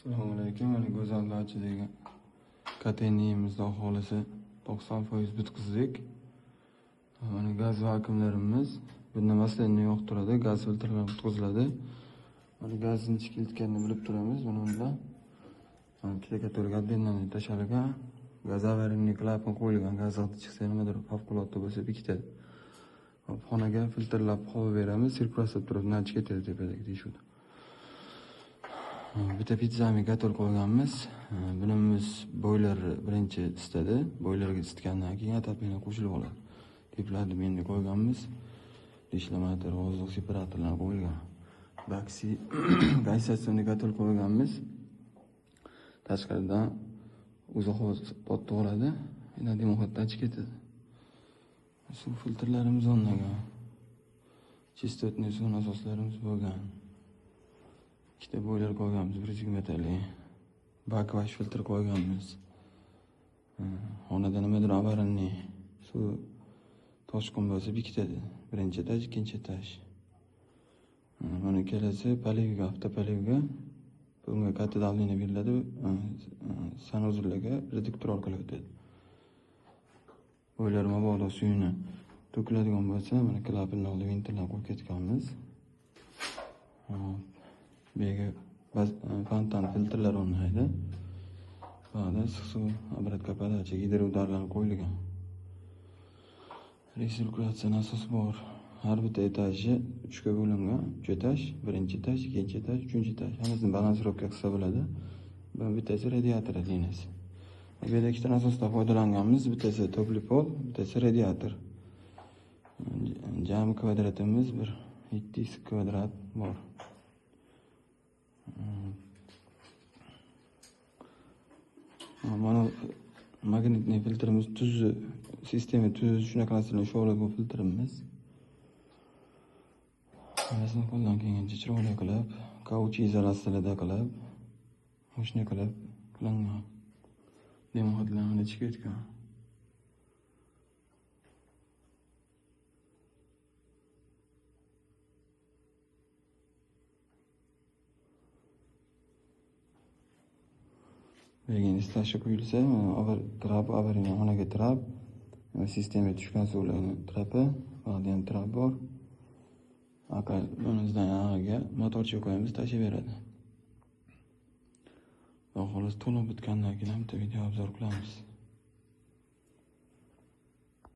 Assalomu alaykum. Mana go'zallarchi degan konteynerimizni aholisi 90% bitkizdik. Mana gaz vakuumlarimiz bundan masalani yo'qtiradi, gaz filtrlari bitkiziladi. Mana gazni chiqilganini bilib turamiz. Buni bilan mana ikkita katalog adbenlarni tashalgan, gaz avaringni klapan qo'yilgan, gaz chiqsa nimadir favqulodda bo'lsa bekitadi. Xonaga filtrlab havo beramiz, sirkuratsiya turib, nachcha ketadi tepadagi teshuvda. Bitta pizzani gator qo'yganmiz. Bunimiz boiler birinchi isitadi. Boilerga isitgandan keyin atapini qo'shilib oladi. Teplarni endi qo'yganmiz. Ishlamator, oziq separatorlar qo'yilgan. Baksi gazsizni gator qo'yganmiz. Tashqaridan uzoq botib oladi. Endi demoxatdan chiqib ketadi. Suv filtrlarimiz o'rnagan. Chistotni suv nasoslarimiz bo'lgan. Ikkita boiler qo'yganmiz, 100 metrli. Bak vash filtr qo'yganmiz. Xonada nimadir avarinli suv toshqin bo'lsa bekitadi. Birinchi etaj, ikkinchi etaj. Mana kelasi palivga, avtopalivga bunga katta davleniya beriladi. Sanuzullarga reduktor orqali o'tadi. Boiler mabodo suyini to'kiladigan bo'lsa, mana klapanni olib ventillar qo'yib ketganmiz. Bega fontan filtrlar o'rnaydi. Ba'da issiq suv obratga podacha gidroudarlar qo'yilgan. Resirkulatsiya nasosi bor. Har bitta etaji 3 ga bo'lingan. 3 etaj, birinchi etaj, ikkinchi etaj, uchinchi etaj. Hammasini balansirovka qilsa bo'ladi. Bittasi radiator liniyasi. Bu yerda ikkita nasosdan foydalanganmiz. Bittasi topli pol, bittasi radiator. Jami kvadratimiz 700 kvadrat bor. Mana magnitli filtrimiz tuzli sistema tuz shunaqa narsalarni sho'rlagan filtrimiz. Hammasini qo'ldan kelgancha chiroyli qilib, kauch izolyatsiyada qilib, shunday qilib qilingan. Demoxatlarni chiqib ketgan. Lekin istashi quyilsa, trap avaringni xonaga trap, sistemaga tushgan suvlarni trapi, ba'da ham trap bor. Bundan yog'iga motorchi qo'yamiz, tashaveradi. Xolos to'lib bitgandan keyin bitta video obzor qilamiz.